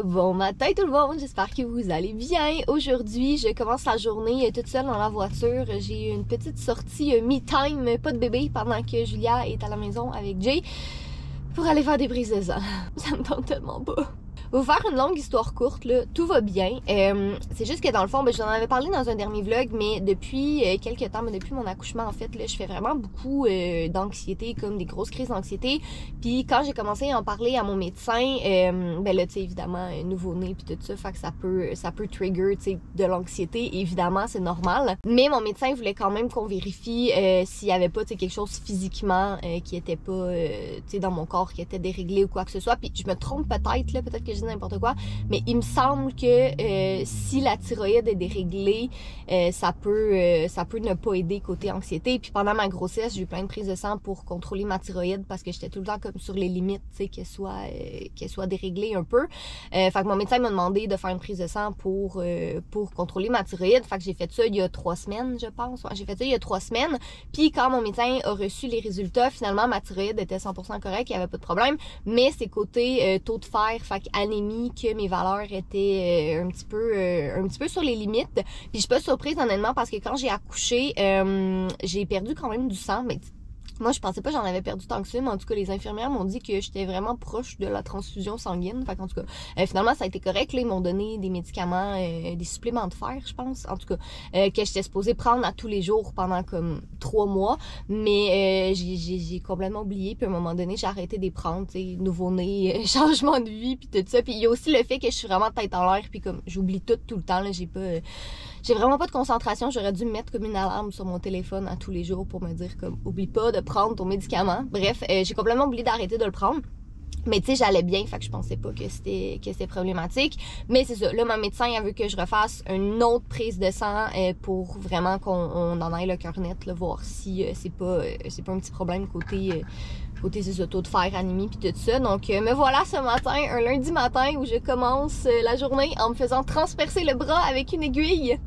Bon matin tout le monde, j'espère que vous allez bien. Aujourd'hui, je commence la journée toute seule dans la voiture. J'ai une petite sortie me-time, pas de bébé, pendant que Julia est à la maison avec Jay pour aller faire des prises de sang. Ça me tente tellement pas. Pour vous faire une longue histoire courte, là, tout va bien. C'est juste que dans le fond, j'en avais parlé dans un dernier vlog, mais depuis quelques temps, depuis mon accouchement, en fait, là, je fais vraiment beaucoup d'anxiété, comme des grosses crises d'anxiété. Puis quand j'ai commencé à en parler à mon médecin, ben là, tu sais, évidemment, nouveau-né puis tout ça, fait que ça peut trigger, tu sais, de l'anxiété. Évidemment, c'est normal. Mais mon médecin voulait quand même qu'on vérifie s'il y avait pas, tu sais, quelque chose physiquement qui était pas, tu sais, dans mon corps, qui était déréglé ou quoi que ce soit. Puis je me trompe peut-être, là, peut-être que je dis n'importe quoi, mais il me semble que si la thyroïde est déréglée, ça peut ne pas aider côté anxiété. Puis pendant ma grossesse, j'ai eu plein de prises de sang pour contrôler ma thyroïde parce que j'étais tout le temps comme sur les limites, tu sais, qu'elle soit déréglée un peu. Fait que mon médecin m'a demandé de faire une prise de sang pour contrôler ma thyroïde. Fait que j'ai fait ça il y a 3 semaines, je pense. Ouais, j'ai fait ça il y a 3 semaines. Puis quand mon médecin a reçu les résultats, finalement ma thyroïde était 100% correcte, il n'y avait pas de problème. Mais c'est côté taux de fer, fait anémie, que mes valeurs étaient un petit peu sur les limites. Puis je suis pas surprise honnêtement parce que quand j'ai accouché, j'ai perdu quand même du sang. Mais moi, je pensais pas que j'en avais perdu tant que ça, mais en tout cas, les infirmières m'ont dit que j'étais vraiment proche de la transfusion sanguine. Fait qu'en tout cas, finalement, ça a été correct. Là, ils m'ont donné des médicaments, des suppléments de fer, je pense. En tout cas, que j'étais supposée prendre à tous les jours pendant comme 3 mois. Mais j'ai complètement oublié. Puis à un moment donné, j'ai arrêté de les prendre, tu sais, nouveau-né, changement de vie, puis tout ça. Puis il y a aussi le fait que je suis vraiment tête en l'air, puis comme j'oublie tout le temps. Là, j'ai vraiment pas de concentration. J'aurais dû mettre comme une alarme sur mon téléphone à tous les jours pour me dire comme oublie pas de prendre ton médicament. Bref, j'ai complètement oublié d'arrêter de le prendre. Mais tu sais, j'allais bien, fait que je pensais pas que c'était problématique. Mais c'est ça, là, mon médecin a vu que je refasse une autre prise de sang pour vraiment qu'on en aille le cœur net, là, voir si c'est pas un petit problème côté ces autos de fer, anémie puis tout ça. Donc me voilà ce matin, un lundi matin où je commence la journée en me faisant transpercer le bras avec une aiguille.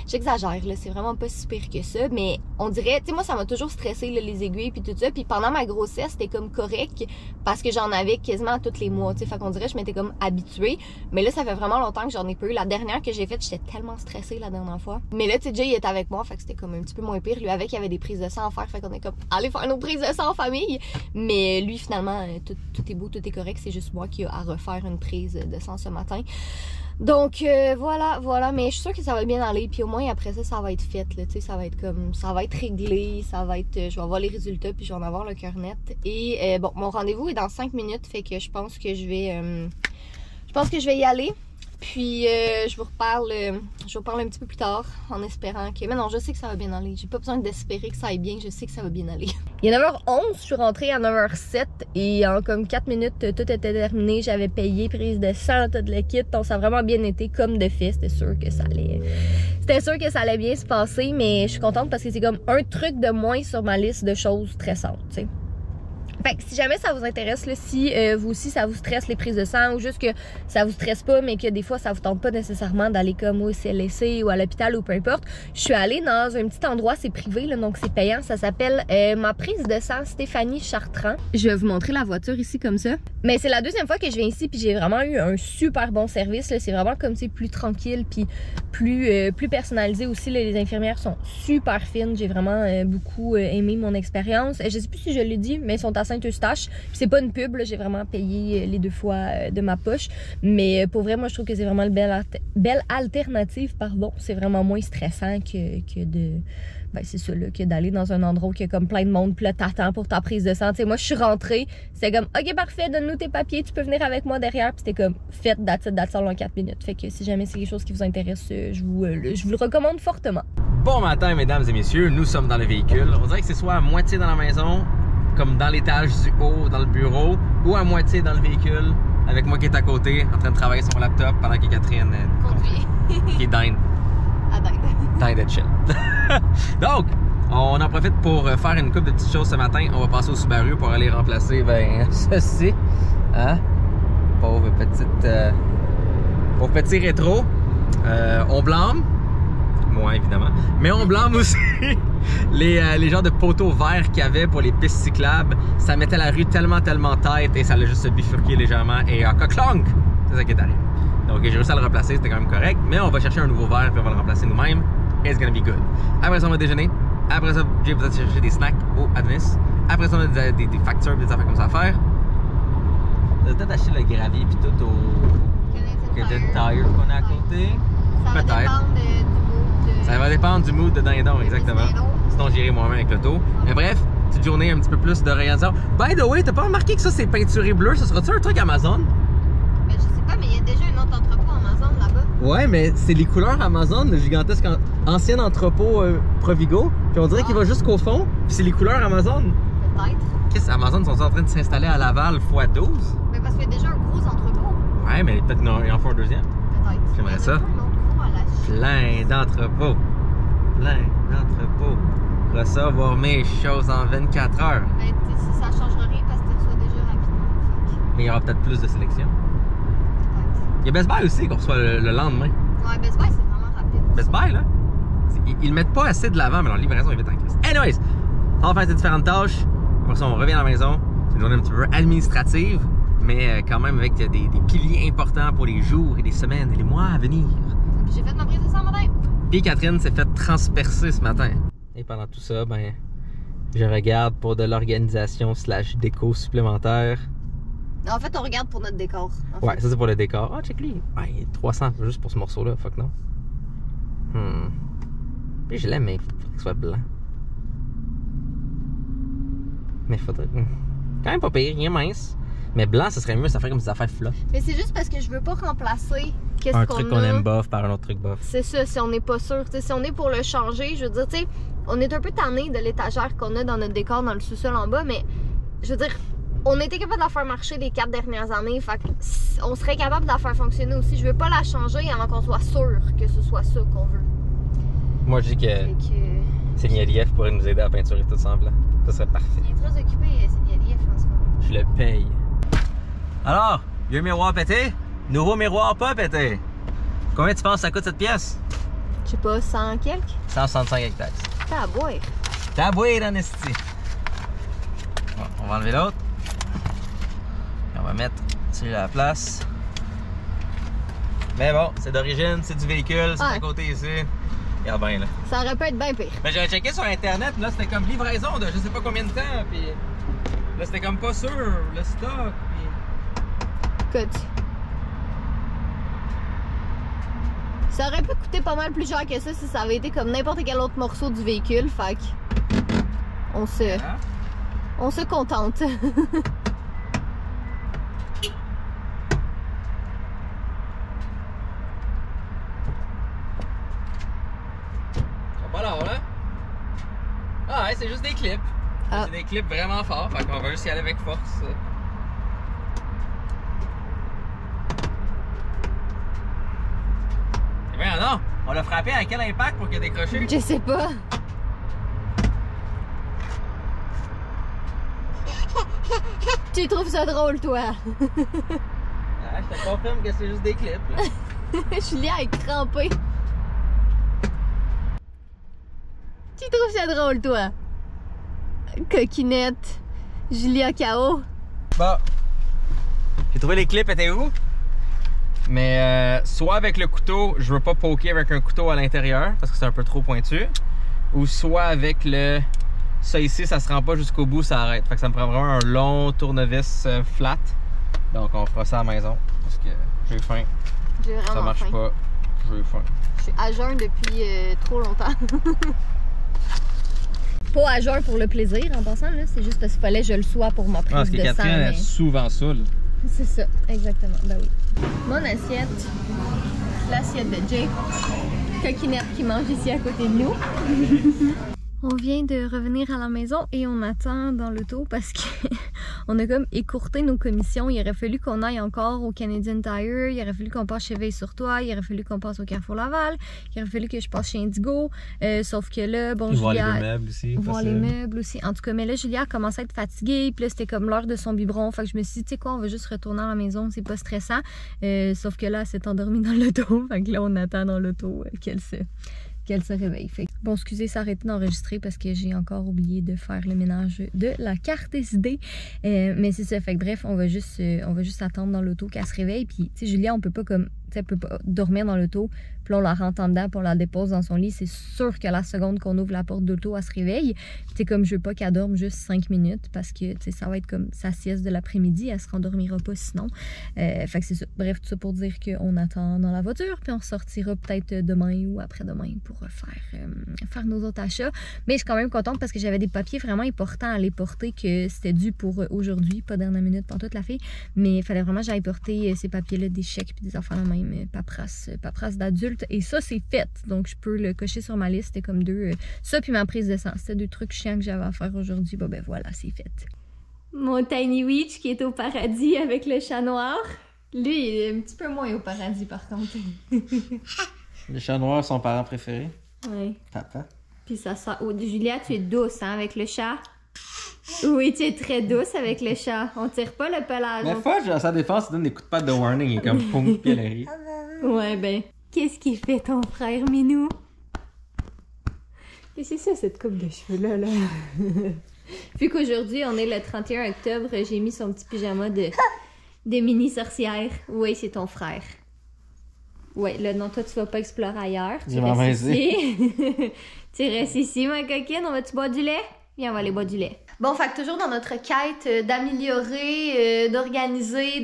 J'exagère, là, c'est vraiment pas si pire que ça, mais on dirait, tu sais, moi ça m'a toujours stressé là, les aiguilles puis tout ça, puis pendant ma grossesse c'était comme correct parce que j'en avais quasiment tous les mois, tu sais, fait qu'on dirait que je m'étais comme habituée, mais là ça fait vraiment longtemps que j'en ai pas eu. La dernière que j'ai faite, j'étais tellement stressée la dernière fois, mais là tu sais, Jay il était avec moi, fait que c'était comme un petit peu moins pire. Lui avec, il y avait des prises de sang à faire, fait qu'on est comme allez faire nos prises de sang en famille, mais lui finalement tout est beau, tout est correct, c'est juste moi qui ai à refaire une prise de sang ce matin. Donc voilà, mais je suis sûre que ça va bien aller, puis au moins après ça va être fait, là, tu sais, ça va être réglé, je vais avoir les résultats, puis je vais en avoir le cœur net. Et bon, mon rendez-vous est dans 5 minutes, fait que je pense que je vais y aller. Puis je vous reparle un petit peu plus tard en espérant que... Mais non, je sais que ça va bien aller. J'ai pas besoin d'espérer que ça aille bien, je sais que ça va bien aller. Il est 9h11, je suis rentrée à 9h07 et en comme 4 minutes, tout était terminé. J'avais payé, prise de sang, tout le kit. Donc ça a vraiment bien été comme de fait. C'était sûr que ça allait bien se passer, mais je suis contente parce que c'est comme un truc de moins sur ma liste de choses stressantes, tu sais. Fait que si jamais ça vous intéresse, là, si vous aussi ça vous stresse les prises de sang ou juste que ça vous stresse pas mais que des fois ça vous tente pas nécessairement d'aller comme au CLSC ou à l'hôpital ou peu importe, je suis allée dans un petit endroit, c'est privé là, donc c'est payant, ça s'appelle ma prise de sang Stéphanie Chartrand. Je vais vous montrer la voiture ici comme ça. Mais c'est la deuxième fois que je viens ici puis j'ai vraiment eu un super bon service, c'est vraiment comme c'est plus tranquille puis plus personnalisé aussi, là, les infirmières sont super fines, j'ai vraiment beaucoup aimé mon expérience. Je sais plus si je l'ai dit mais elles sont à Saint-Eustache. C'est pas une pub, j'ai vraiment payé les 2 fois de ma poche. Mais pour vrai, moi, je trouve que c'est vraiment une belle alternative, pardon. C'est vraiment moins stressant que de... Ben, c'est ça, là, que d'aller dans un endroit où il y a comme plein de monde, puis là, t'attends pour ta prise de sang. Tu sais, moi, je suis rentrée, c'était comme, OK, parfait, donne-nous tes papiers, tu peux venir avec moi derrière. Puis c'était comme, faites that's en 4 minutes. Fait que si jamais c'est quelque chose qui vous intéresse, je vous le recommande fortement. Bon matin, mesdames et messieurs, nous sommes dans le véhicule. On dirait que c'est soit à moitié dans la maison, comme dans l'étage du haut, dans le bureau, ou à moitié dans le véhicule, avec moi qui est à côté, en train de travailler sur mon laptop, pendant que Catherine conduit. Qui est dingue. À dingue. Dingue de chill. Donc, on en profite pour faire une couple de petites choses ce matin. On va passer au Subaru pour aller remplacer, ben, ceci. Hein? Pauvre petit rétro. On blâme. Moi, évidemment. Mais on blâme aussi les genres de poteaux verts qu'il y avait pour les pistes cyclables. Ça mettait la rue tellement tête et ça l'a juste bifurqué légèrement et coq-clonk! C'est ça qui est arrivé. Donc j'ai réussi à le remplacer, c'était quand même correct. Mais on va chercher un nouveau verre puis on va le remplacer nous-mêmes. It's gonna be good. Après ça, on va déjeuner. Après ça, Jay va chercher des snacks au Adonis. Après ça, on a des factures, des affaires comme ça à faire. On a peut-être acheté le gravier puis tout au Canadian Tire qu'on a à côté. Ça va dépendre du mood. Ça va dépendre du mood de Dindon, exactement. Sinon, j'irai moi-même avec l'auto. Mais bref, petite journée, un petit peu plus d'orientation. By the way, t'as pas remarqué que ça, c'est peinturé bleu? Ça sera-tu un truc Amazon? Ben, je sais pas, mais il y a déjà un autre entrepôt Amazon là-bas. Ouais, mais c'est les couleurs Amazon, le gigantesque ancien entrepôt Provigo. Puis on dirait qu'il va jusqu'au fond. Puis c'est les couleurs Amazon. Peut-être. Qu'est-ce que Amazon sont en train de s'installer à Laval x12? Mais parce qu'il y a déjà un gros entrepôt. Ouais, mais peut-être qu'ils en font un deuxième. Peut-être. J'aimerais ça. Plein d'entrepôts. Plein d'entrepôts. Recevoir mes choses en 24 heures. Ben, si ça changera rien parce que tu reçois déjà rapidement. Mais il y aura peut-être plus de sélection. Peut-être. Il y a Best Buy aussi qu'on reçoit le lendemain. Ouais, Best Buy, c'est vraiment rapide. Best Buy, là, ils mettent pas assez de l'avant, mais leur livraison est vite en crise. Anyways, on va faire ces différentes tâches. Après ça, on revient à la maison. C'est une journée un petit peu administrative, mais quand même avec des piliers importants pour les jours et les semaines et les mois à venir. Puis j'ai fait ma prise de sang matin. Puis Catherine s'est fait transpercer ce matin. Et pendant tout ça, ben, je regarde pour de l'organisation / déco supplémentaire. En fait, on regarde pour notre décor. Ouais, ça c'est pour le décor. Ah, check lui. Ben, 300 juste pour ce morceau-là. Fuck non. Puis je l'aime, mais il faudrait qu'il soit blanc. Mais faudrait. Quand même pas pire, rien mince. Mais blanc, ça serait mieux, ça ferait comme des affaires fluff. Mais c'est juste parce que je veux pas remplacer qu'est-ce un qu'on truc a. qu'on aime bof par un autre truc bof. C'est ça, si on n'est pas sûr. T'sais, si on est pour le changer, je veux dire, tu sais, on est un peu tanné de l'étagère qu'on a dans notre décor dans le sous-sol en bas, mais je veux dire, on était capable de la faire marcher les 4 dernières années, fait que on serait capable de la faire fonctionner aussi. Je veux pas la changer avant qu'on soit sûr que ce soit ça qu'on veut. Moi, je dis que c'est Nieliev pourrait nous aider à peinturer tout ça en blanc. Ça serait parfait. Il est très occupé, c'est Nieliev en ce moment. Je le paye. Alors, vieux miroir pété, nouveau miroir pas pété. Combien tu penses que ça coûte cette pièce? Je sais pas, 100 quelques? 165 hectares. T'as à boire. T'as à boire dans esti. Bon, on va enlever l'autre. On va mettre celui-là à la place. Mais bon, c'est d'origine, c'est du véhicule, c'est à côté ici. Regarde bien là. Ça aurait pu être bien pire. Mais j'avais checké sur internet, là c'était comme livraison de je sais pas combien de temps, puis là c'était comme pas sûr, le stock, puis... Écoute. Ça aurait pu coûter pas mal plus cher que ça si ça avait été comme n'importe quel autre morceau du véhicule, fait que on se contente. Pas là, là. Ah ouais, c'est juste des clips. Ah. C'est des clips vraiment forts, fait qu'on va juste y aller avec force. Eh bien non, on l'a frappé à quel impact pour qu'il ait décroché? Je sais pas. Tu trouves ça drôle, toi? Ah, je te confirme que c'est juste des clips. Julia est crampée. Tu trouves ça drôle, toi? Coquinette. Julia KO. Bon. J'ai trouvé les clips, étaient où? Mais soit avec le couteau, je veux pas poker avec un couteau à l'intérieur parce que c'est un peu trop pointu. Ou soit avec le... Ça ici, ça se rend pas jusqu'au bout, ça arrête. Fait que ça me prend vraiment un long tournevis flat. Donc on fera ça à la maison parce que j'ai faim. J'ai vraiment Ça marche faim. pas. J'ai faim. Je suis à jeun depuis trop longtemps. Pas à jeun pour le plaisir en passant, là. C'est juste parce qu'il fallait que je le sois pour ma prise Parce que de sang. Catherine est souvent saoule. C'est ça, exactement. Ben oui. Mon assiette, l'assiette de Jay. Coquinette qui mange ici à côté de nous. On vient de revenir à la maison et on attend dans l'auto parce qu'on a comme écourté nos commissions. Il aurait fallu qu'on aille encore au Canadian Tire, il aurait fallu qu'on passe chez Veille-sur-Toi, il aurait fallu qu'on passe au Carrefour Laval, il aurait fallu que je passe chez Indigo. Sauf que là, bon, Voir Julia... les meubles aussi. Voir les meubles aussi. En tout cas, mais là, Julia commençait à être fatiguée. Puis là, c'était comme l'heure de son biberon. Fait que je me suis dit, tu sais quoi, on va juste retourner à la maison. C'est pas stressant. Sauf que là, elle s'est endormie dans l'auto. Fait que là, on attend dans l'auto qu'elle se réveille. Fait que, bon, excusez, ça a arrêté d'enregistrer parce que j'ai encore oublié de faire le ménage de la carte SD. Mais c'est ça. Fait que bref, on va juste attendre dans l'auto qu'elle se réveille. Puis, tu sais, Julia, on peut pas comme elle peut pas dormir dans l'auto, puis là, on la rentre en dedans, puis on la dépose dans son lit. C'est sûr que la seconde qu'on ouvre la porte d'auto, elle se réveille. Puis comme je veux pas qu'elle dorme juste 5 minutes, parce que ça va être comme sa sieste de l'après-midi, elle se rendormira pas sinon. Fait que c'est ça. Bref, tout ça pour dire qu'on attend dans la voiture, puis on sortira peut-être demain ou après-demain pour faire nos autres achats. Mais je suis quand même contente parce que j'avais des papiers vraiment importants à aller porter, que c'était dû pour aujourd'hui, pas dernière minute pour toute la fille. Mais il fallait vraiment que j'aille porter ces papiers-là, des chèques puis des affaires de même, paperasse d'adulte. Et ça, c'est fait. Donc, je peux le cocher sur ma liste. C'était comme ça puis ma prise de sang. C'était 2 trucs chiants que j'avais à faire aujourd'hui. Bon, ben voilà, c'est fait. Mon Tiny Witch qui est au paradis avec le chat noir. Lui, il est un petit peu moins au paradis, par contre. Les chats noirs sont parents préférés. Oui. Papa. Puis ça sent... Oh, Julia, tu es douce, hein, avec le chat? Oui, tu es très douce avec le chat. On tire pas le pelage. Mais Fudge, à sa défense, il donne des coups de patte de warning. Il est comme poum, puis elle arrive. Ouais, ben... Qu'est-ce qu'il fait, ton frère Minou? Qu'est-ce que c'est ça, cette coupe de cheveux-là, là? Vu qu'aujourd'hui, on est le 31 octobre, j'ai mis son petit pyjama de mini-sorcière. Oui, c'est ton frère. Ouais, là, non, toi, tu vas pas explorer ailleurs. Tu restes ici. Tu restes ici, ma coquine. On va-tu boire du lait? Viens, on va aller boire du lait. Bon, fait que toujours dans notre quête d'améliorer, d'organiser,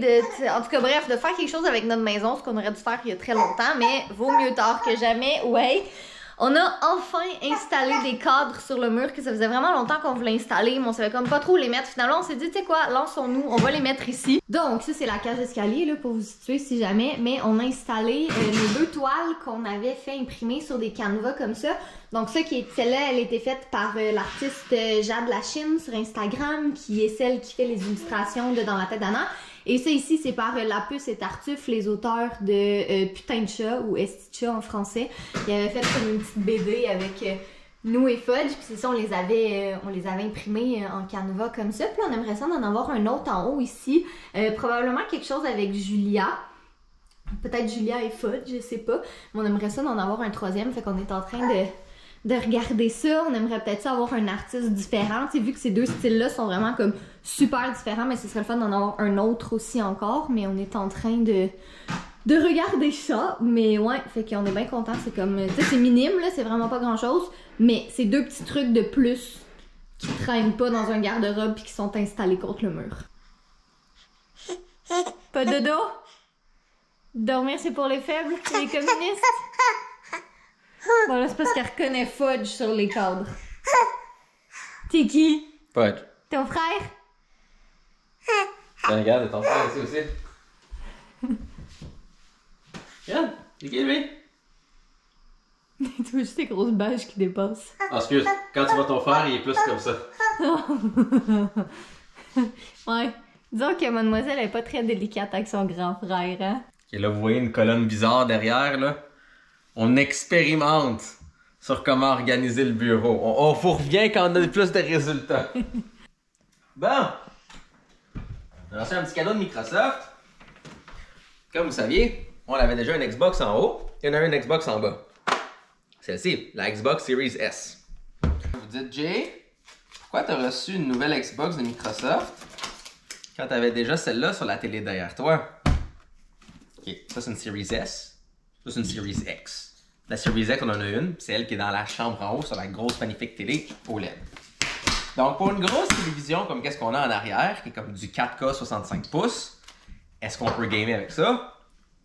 en tout cas, bref, de faire quelque chose avec notre maison, ce qu'on aurait dû faire il y a très longtemps, mais vaut mieux tard que jamais. Ouais. On a enfin installé des cadres sur le mur, que ça faisait vraiment longtemps qu'on voulait installer, mais on savait comme pas trop où les mettre. Finalement, on s'est dit, tu sais quoi, lançons-nous, on va les mettre ici. Donc, ça, c'est la cage d'escalier, là, pour vous situer si jamais. Mais on a installé les 2 toiles qu'on avait fait imprimer sur des canevas comme ça. Donc, celle-là, elle a été faite par l'artiste Jade Lachine sur Instagram, qui est celle qui fait les illustrations de Dans la tête d'Anna. Et ça ici, c'est par Lapuce et Tartuffe, les auteurs de Putain de chat ou Esti de chat en français. Ils avaient fait comme une petite BD avec nous et Fudge, puis c'est ça, on les avait imprimés en canevas comme ça. Puis on aimerait ça d'en avoir un autre en haut ici. Probablement quelque chose avec Julia. Peut-être Julia et Fudge, je sais pas. Mais on aimerait ça d'en avoir un 3e, fait qu'on est en train de regarder ça. On aimerait peut-être ça avoir un artiste différent. Tu sais, vu que ces 2 styles-là sont vraiment comme super différents, mais ce serait le fun d'en avoir un autre aussi encore. Mais on est en train de regarder ça. Mais ouais, fait qu'on est bien content. C'est comme, tu sais, c'est minime, là, c'est vraiment pas grand-chose. Mais c'est 2 petits trucs de plus qui traînent pas dans un garde-robe puis qui sont installés contre le mur. Pas de dodo? Dormir, c'est pour les faibles, les communistes? Bon, là, c'est parce qu'elle reconnaît Fudge sur les cadres. T'es qui? Fudge. Ton frère? Regarde, ton frère ici aussi. Regarde, c'est qui lui? Tu vois juste tes grosses bâches qui dépassent. Ah, excuse, quand tu vois ton frère, il est plus comme ça. Ouais. Disons que mademoiselle est pas très délicate avec son grand frère, hein? Ok, là, vous voyez une colonne bizarre derrière, là. On expérimente sur comment organiser le bureau. On vous revient quand on a plus de résultats. Bon! On a reçu un petit cadeau de Microsoft. Comme vous saviez, on avait déjà une Xbox en haut et on avait une Xbox en bas. Celle-ci, la Xbox Series S. Vous dites, Jay, pourquoi tu as reçu une nouvelle Xbox de Microsoft quand tu avais déjà celle-là sur la télé derrière toi? Ok, ça c'est une Series S. Ça, c'est une Series X. La Series X, on en a une, c'est elle qui est dans la chambre en haut sur la grosse magnifique télé OLED. Donc, pour une grosse télévision comme qu'est-ce qu'on a en arrière, qui est comme du 4K 65 pouces, est-ce qu'on peut gamer avec ça?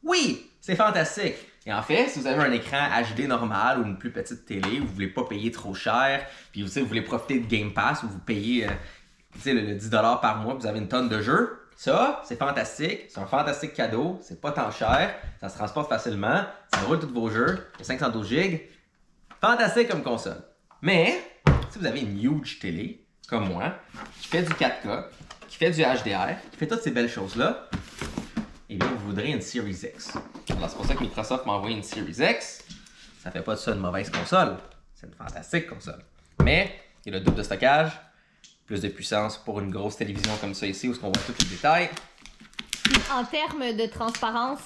Oui! C'est fantastique! Et en fait, si vous avez un écran HD normal ou une plus petite télé, vous voulez pas payer trop cher, puis vous voulez profiter de Game Pass, où vous payez le 10$ par mois, puis vous avez une tonne de jeux, ça, c'est fantastique, c'est un fantastique cadeau, c'est pas tant cher, ça se transporte facilement, ça roule tous vos jeux, il y a 512 GB, fantastique comme console. Mais, si vous avez une huge télé, comme moi, qui fait du 4K, qui fait du HDR, qui fait toutes ces belles choses-là, eh bien, vous voudrez une Series X. Alors, c'est pour ça que Microsoft m'a envoyé une Series X. Ça fait pas de ça une mauvaise console, c'est une fantastique console. Mais, il y a le double de stockage, plus de puissance pour une grosse télévision comme ça ici, où on voit tous les détails. En termes de transparence,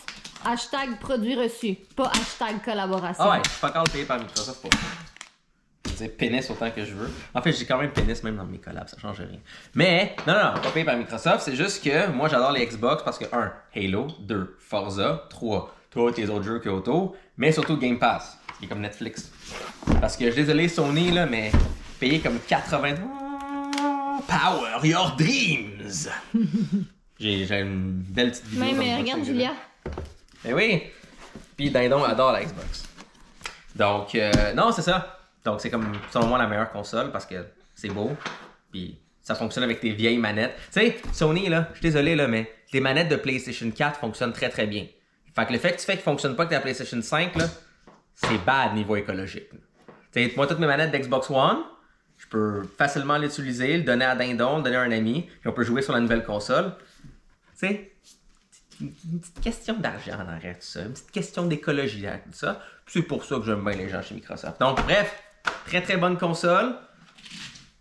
hashtag produit reçu, pas hashtag collaboration. Ah ouais, je suis pas encore payé par Microsoft pour ça. Je veux dire pénis autant que je veux. En fait, j'ai quand même pénis même dans mes collabs, ça change rien. Mais, non, pas payé par Microsoft, c'est juste que moi j'adore les Xbox parce que 1, Halo, 2, Forza, 3, tous les autres jeux qu'il y a autour, mais surtout Game Pass, qui est comme Netflix. Parce que je suis désolé Sony, là, mais payer comme 80... Power your dreams! J'ai une belle petite vidéo. Même, regarde Julia. Eh oui! Puis Dindon adore la Xbox. Donc, non, c'est ça. Donc, c'est comme, selon moi, la meilleure console parce que c'est beau. Puis, ça fonctionne avec tes vieilles manettes. Tu sais, Sony, là, je suis désolé, là, mais les manettes de PlayStation 4 fonctionnent très très bien. Fait que le fait que tu fais qu'ils fonctionnent pas avec ta PlayStation 5, là, c'est bad niveau écologique. Tu sais, moi, toutes mes manettes d'Xbox One, je peux facilement l'utiliser, le donner à Dindon, le donner à un ami, puis on peut jouer sur la nouvelle console. Tu sais, une petite question d'argent en arrière tout ça, une petite question d'écologie derrière tout ça. Puis c'est pour ça que j'aime bien les gens chez Microsoft. Donc, bref, très très bonne console.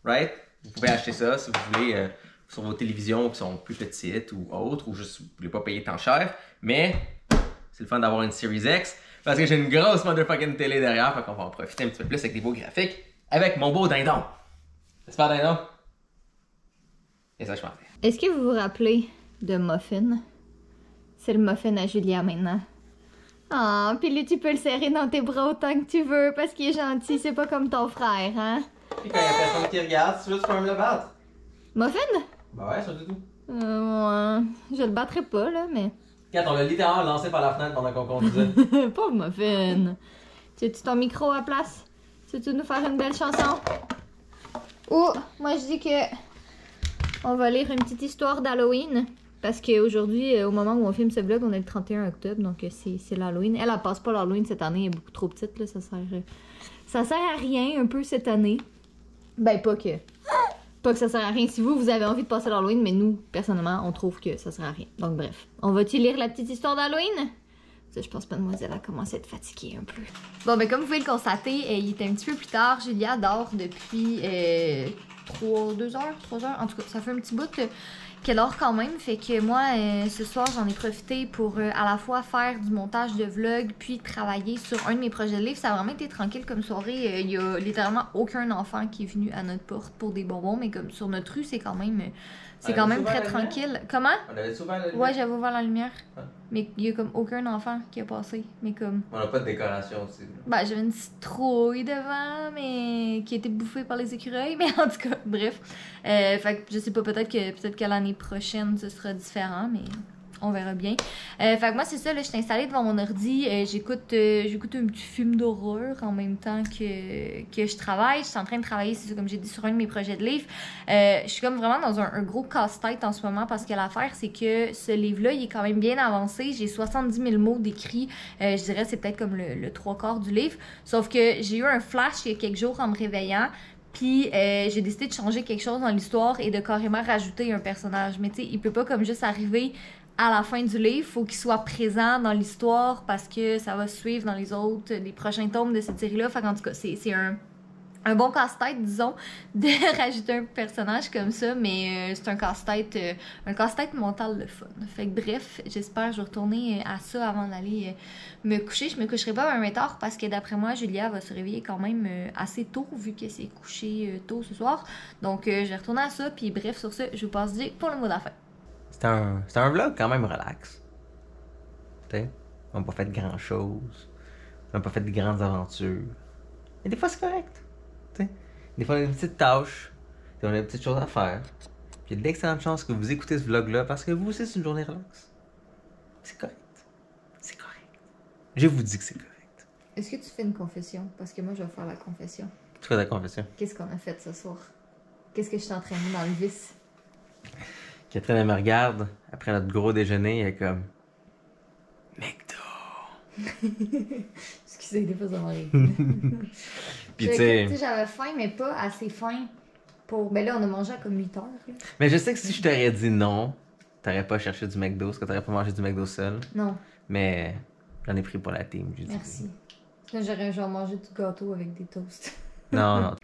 Right? Vous pouvez acheter ça si vous voulez sur vos télévisions qui sont plus petites ou autres, ou juste si vous ne voulez pas payer tant cher. Mais c'est le fun d'avoir une Series X parce que j'ai une grosse motherfucking télé derrière, fait qu'on va en profiter un petit peu plus avec des beaux graphiques avec mon beau Dindon. N'est-ce pas, Dindon? Et ça, je pensais. Est-ce que vous vous rappelez de Muffin? C'est le Muffin à Julia maintenant. Ah, puis lui, tu peux le serrer dans tes bras autant que tu veux parce qu'il est gentil, c'est pas comme ton frère, hein? Puis quand il y a personne qui regarde, si tu veux, tu peux me le battre. Muffin? Bah ouais, ça du tout. Ouais, je le battrai pas, là, mais... Regarde, on l'a littéralement lancé par la fenêtre pendant qu'on conduisait. Pauvre Muffin. Tu as ton micro à place? Tu veux nous faire une belle chanson? Oh, moi je dis que on va lire une petite histoire d'Halloween. Parce qu'aujourd'hui, au moment où on filme ce vlog, on est le 31 octobre, donc c'est l'Halloween. Elle passe pas l'Halloween cette année, elle est beaucoup trop petite, là, ça sert à rien un peu cette année. Ben, pas que ça sert à rien si vous avez envie de passer l'Halloween, mais nous, personnellement, on trouve que ça sert à rien. Donc bref, on va-tu lire la petite histoire d'Halloween? Je pense que mademoiselle a commencé à être fatiguée un peu. Bon, ben comme vous pouvez le constater, il était un petit peu plus tard. Julia dort depuis 2 heures, 3 heures. En tout cas, ça fait un petit bout qu'elle dort quand même. Fait que moi, ce soir, j'en ai profité pour à la fois faire du montage de vlog puis travailler sur un de mes projets de livre. Ça a vraiment été tranquille comme soirée. Il y a littéralement aucun enfant qui est venu à notre porte pour des bonbons. Mais comme sur notre rue, c'est quand même... C'est quand même très tranquille. Comment? On avait souvent la lumière. Ouais, j'avais ouvert la lumière. Ah. Mais il y a comme aucun enfant qui a passé. Mais comme. On n'a pas de décoration aussi. Ben, j'avais une citrouille devant, mais qui a été bouffée par les écureuils. Mais en tout cas, bref. Fait que je sais pas, peut-être que l'année prochaine, ce sera différent, mais on verra bien. Fait que moi, c'est ça, là, je suis installée devant mon ordi. J'écoute un petit film d'horreur en même temps que je travaille. Je suis en train de travailler, c'est ça, comme j'ai dit, sur un de mes projets de livre. Je suis comme vraiment dans un gros casse-tête en ce moment parce que l'affaire, c'est que ce livre-là, il est quand même bien avancé. J'ai 70 000 mots d'écrits. Je dirais c'est peut-être comme le 3/4 du livre. Sauf que j'ai eu un flash il y a quelques jours en me réveillant. Puis j'ai décidé de changer quelque chose dans l'histoire et de carrément rajouter un personnage. Mais tu sais, il peut pas comme juste arriver à la fin du livre, faut qu'il soit présent dans l'histoire parce que ça va suivre dans les prochains tomes de cette série-là. Fait qu'en tout cas, c'est un bon casse-tête, disons, de rajouter un personnage comme ça, mais c'est un casse-tête mental le fun. Fait que bref, j'espère que je vais retourner à ça avant d'aller me coucher. Je me coucherai pas même tard parce que d'après moi, Julia va se réveiller quand même assez tôt vu qu'elle s'est couchée tôt ce soir. Donc je vais retourner à ça, puis bref, sur ce, je vous passe du pour le mot de la fin. C'était un vlog quand même relax. T'sais, on n'a pas fait de grand chose. On n'a pas fait de grandes aventures. Mais des fois, c'est correct. T'sais. Des fois, on a des petites tâches. On a des petites choses à faire. Puis il y a d'excellentes chances que vous écoutez ce vlog-là parce que vous aussi, c'est une journée relax. C'est correct. C'est correct. Je vous dis que c'est correct. Est-ce que tu fais une confession? Parce que moi, je vais faire la confession. Tu fais ta confession. Qu'est-ce qu'on a fait ce soir? Qu'est-ce que je suis entraînée dans le vice? Catherine, elle me regarde après notre gros déjeuner, elle est comme McDo. Excusez, des fois ça m'arrive. Puis tu sais, j'avais faim, mais pas assez faim pour. Ben là, on a mangé à comme 8 heures. Là. Mais je sais que si je t'aurais dit non, t'aurais pas cherché du McDo, parce que t'aurais pas mangé du McDo seul. Non. Mais j'en ai pris pour la team. Merci. Sinon, j'aurais genre mangé du gâteau avec des toasts. Non.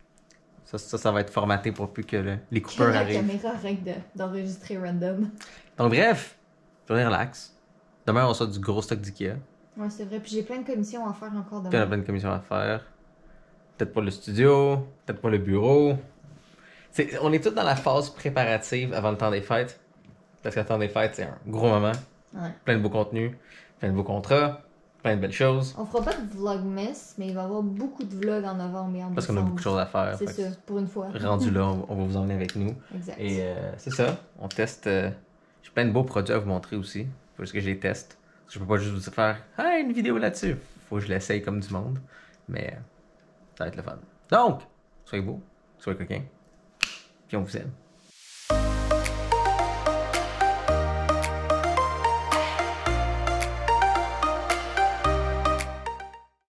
Ça va être formaté pour plus que les coupeurs arrivent. La caméra arrête d'enregistrer random. Donc bref, journée relax. Demain, on sort du gros stock d'IKEA. Ouais, c'est vrai. Puis j'ai plein de commissions à faire encore demain. Puis on a plein de commissions à faire. Peut-être pas le studio, peut-être pas le bureau. On est tous dans la phase préparative avant le temps des fêtes. Parce que le temps des fêtes, c'est un gros moment. Ouais. Plein de beaux contenus, plein de beaux contrats. Plein de belles choses. On fera pas de vlogmas, mais il va y avoir beaucoup de vlogs en novembre et en décembre. Parce qu'on a beaucoup de choses à faire. C'est ça, pour une fois. Rendu là, on va vous emmener avec nous. Exact. Et c'est ça, on teste. J'ai plein de beaux produits à vous montrer aussi. Faut juste que je les teste. Je peux pas juste vous faire une vidéo là-dessus. Faut que je l'essaye comme du monde. Mais ça va être le fun. Donc, soyez beaux, soyez coquins. Puis on vous aime.